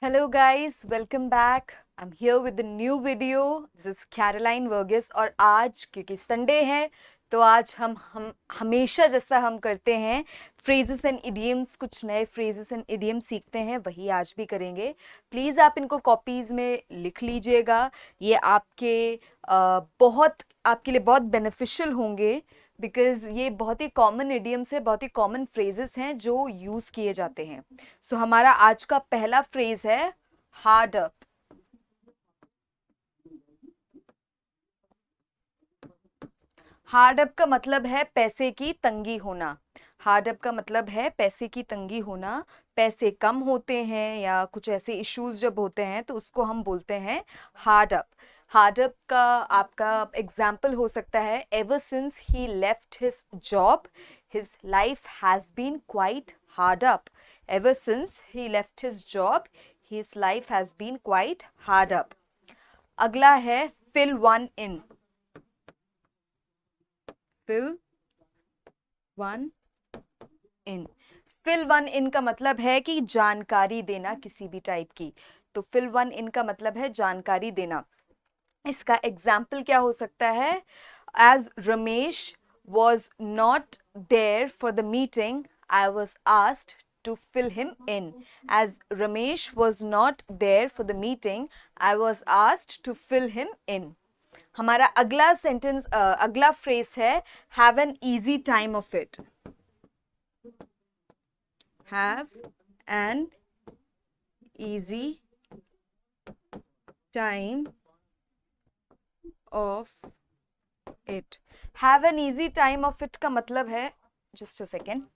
Hello guys, welcome back. I'm here with a new video. This is Caroline Vergis और आज क्योंकि Sunday है तो आज हम हमेशा जैसा हम करते हैं फ्रेजेस एंड इडियम्स, कुछ नए फ्रेजेस एंड इडियम्स सीखते हैं, वही आज भी करेंगे. प्लीज़ आप इनको कॉपीज़ में लिख लीजिएगा. ये आपके लिए बहुत बेनिफिशियल होंगे बिकॉज ये बहुत ही कॉमन इडियम्स है, बहुत ही कॉमन फ्रेजेस हैं जो यूज़ किए जाते हैं. सो हमारा आज का पहला फ्रेज है हार्ड अप. हार्ड अप का मतलब है पैसे की तंगी होना. हार्ड अप का मतलब है पैसे की तंगी होना. पैसे कम होते हैं या कुछ ऐसे इश्यूज जब होते हैं तो उसको हम बोलते हैं हार्ड अप. हार्ड अप का आपका एग्जाम्पल हो सकता है ever since he left his job his life has been quite hard up. Ever since he left his job, his life has been quite hard up. अगला है fill one in. Fill one in. Fill one in का मतलब है कि जानकारी देना किसी भी टाइप की. तो fill one in का मतलब है जानकारी देना. इसका एग्जाम्पल क्या हो सकता है? As Ramesh was not there for the meeting, I was asked to fill him in. As Ramesh was not there for the meeting, I was asked to fill him in. हमारा अगला sentence अगला phrase है have an easy time of it. Have an easy time of it. Have an easy time of it का मतलब है, just a second.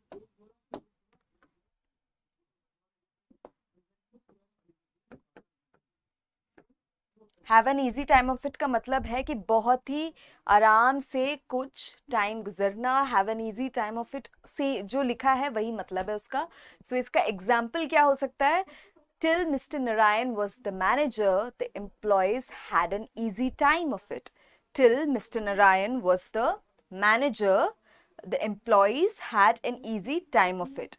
Have an easy time of it का मतलब है कि बहुत ही आराम से कुछ टाइम गुजरना. Have an easy time of it से जो लिखा है वही मतलब है उसका. So इसका एग्जाम्पल क्या हो सकता है? Till Mr. Narayan was the manager, the employees had an easy time of it. Till Mr. Narayan was the manager, the employees had an easy time of it.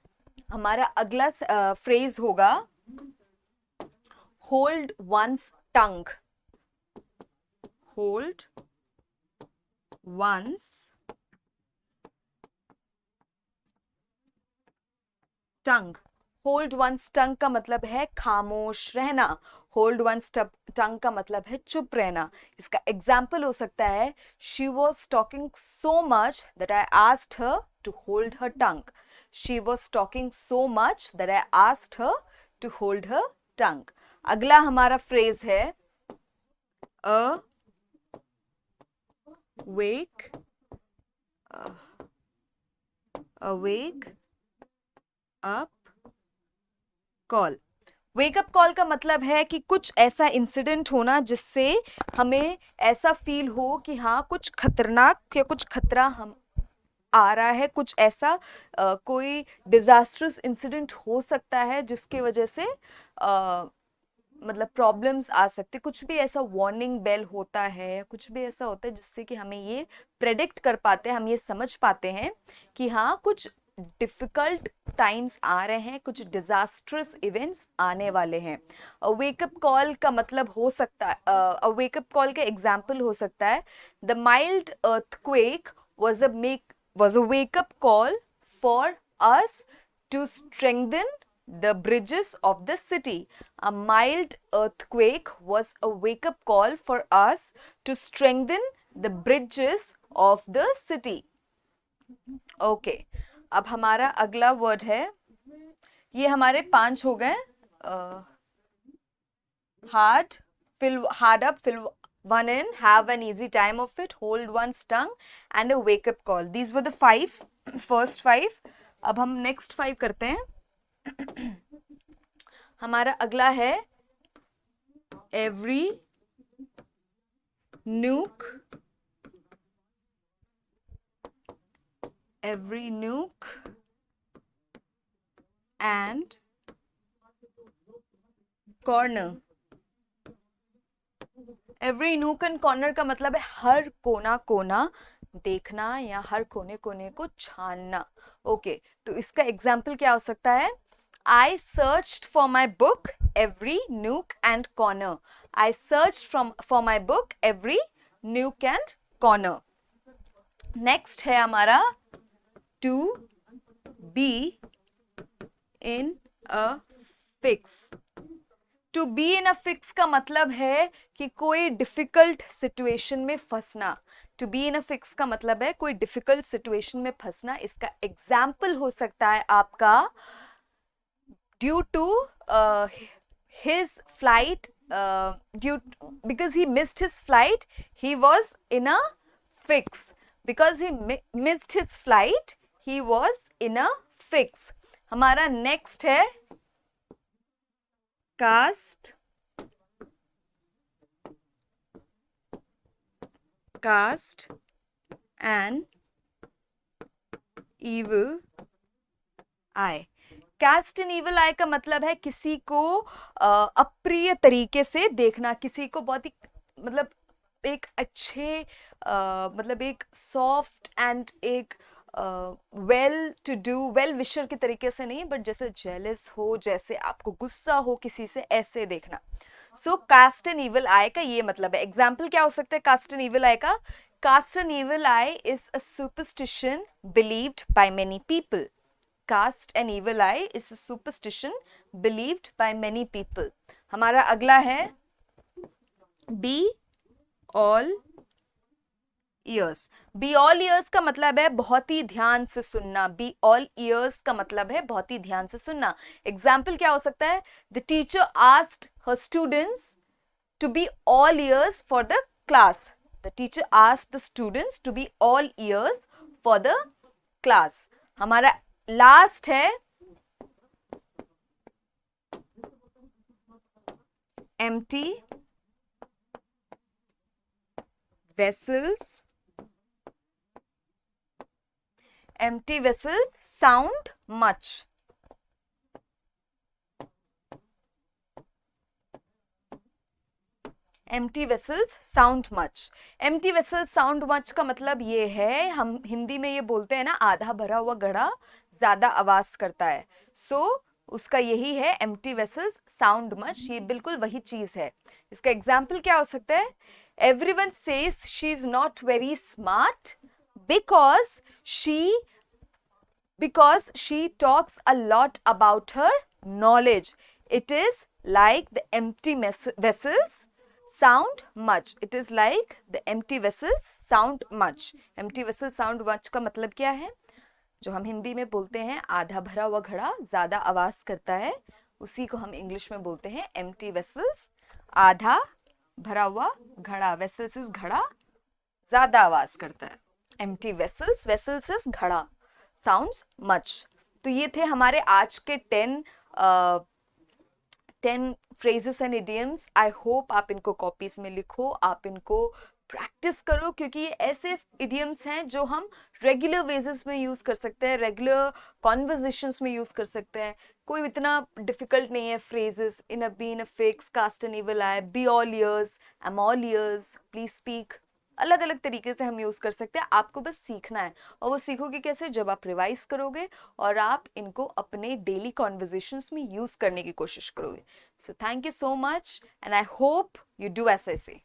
हमारा अगला फ्रेज होगा hold one's tongue. Hold one's tongue. Hold one's tongue का मतलब है खामोश रहना. Hold one's tongue का मतलब है चुप रहना. इसका एग्जाम्पल हो सकता है she was talking so much that I asked her to hold her tongue. She was talking so much that I asked her to hold her tongue. अगला हमारा फ्रेज है a wake up call. Wake up call का मतलब है कि कुछ ऐसा incident होना जिससे हमें ऐसा फील हो कि हाँ कुछ खतरनाक या कुछ खतरा हम आ रहा है. कुछ ऐसा कोई डिजास्टरस इंसिडेंट हो सकता है जिसकी वजह से मतलब प्रॉब्लम्स आ सकते. कुछ भी ऐसा वार्निंग बेल होता है, कुछ भी ऐसा होता है जिससे कि हमें ये प्रेडिक्ट कर पाते हैं, हम ये समझ पाते हैं कि हाँ कुछ डिफिकल्ट टाइम्स आ रहे हैं, कुछ डिजास्ट्रस इवेंट्स आने वाले हैं. वेकअप कॉल का मतलब हो सकता है, वेकअप कॉल का एग्जाम्पल हो सकता है the mild earthquake was a wake-up call for us to strengthen the bridges of the city. A mild earthquake was a wake-up call for us to strengthen the bridges of the city. Okay. अब हमारा अगला word है, ये हमारे 5 हो गए. hard up, fill one in, have an easy time of it, hold one's tongue and a wake up call. These were the first 5. अब हम next 5 करते हैं. हमारा अगला है every nook and corner. Every nook and corner का मतलब है हर कोना कोना देखना या हर कोने कोने को छानना. ओके, तो इसका एग्जाम्पल क्या हो सकता है? I searched for my book every nook and corner. I searched for my book every nook and corner. Next है हमारा to be in a fix. To be in a fix का मतलब है कि कोई डिफिकल्ट सिचुएशन में फंसना. To be in a fix का मतलब है कोई डिफिकल्ट सिचुएशन में फंसना. इसका एग्जाम्पल हो सकता है आपका due to his flight, because he missed his flight, he was in a fix. Because he missed his flight, he was in a fix. हमारा नेक्स्ट है cast an evil eye. Cast an evil eye का मतलब है किसी को अप्रिय तरीके से देखना, किसी को बहुत ही मतलब एक अच्छे मतलब एक सॉफ्ट एंड एक well to do well wisher के तरीके से नहीं, बट जैसे जेलस हो, जैसे आपको गुस्सा हो किसी से, ऐसे देखना. सो कास्ट एन इविल आई का ये मतलब है. एग्जाम्पल क्या हो सकता है कास्ट एन इविल आई का? Cast an evil eye is a superstition believed by many people. Cast an evil eye is a superstition believed by many people. हमारा अगला है be all ears. Be all ears का मतलब है बहुत ही ध्यान से सुनना. Be all ears का मतलब है बहुत ही ध्यान से सुनना. एग्जाम्पल क्या हो सकता है? The teacher asked her students to be all ears for the class. The teacher asked the students to be all ears for the class. हमारा लास्ट है empty vessels. Empty vessels sound much. Empty vessels sound much. Empty vessels sound much का मतलब ये है, हम हिंदी में ये बोलते हैं ना, आधा भरा हुआ घड़ा ज्यादा आवाज करता है. उसका यही है empty vessels sound much. ये बिल्कुल वही चीज है. इसका एग्जाम्पल क्या हो सकता है? Everyone says she is not very smart because she talks a lot about her knowledge. It is like the empty vessels sound much. It is like the empty vessels sound much. Empty vessels sound much का मतलब क्या है? जो हम हिंदी में बोलते हैं आधा भरा हुआ घड़ा ज्यादा आवाज करता है, उसी को हम इंग्लिश में बोलते हैं empty vessels. आधा भरा हुआ घड़ा, vessels is घड़ा, ज्यादा आवाज करता है. empty vessels, vessels is घड़ा, sounds much. तो ये थे हमारे आज के 10 phrases and idioms. I hope आप इनको कॉपीज में लिखो, आप इनको प्रैक्टिस करो, क्योंकि ये ऐसे idioms हैं जो हम रेगुलर बेसिस में यूज कर सकते हैं, रेगुलर कॉन्वर्जेशंस में यूज कर सकते हैं. कोई इतना डिफिकल्ट नहीं है. Phrases in a be in a fix, cast an evil eye, be all ears, am all ears, please speak, अलग अलग तरीके से हम यूज कर सकते हैं. आपको बस सीखना है, और वो सीखोगे कैसे? जब आप रिवाइज करोगे और आप इनको अपने डेली कॉन्वर्जेशंस में यूज करने की कोशिश करोगे. So thank you so much and I hope you do S I से.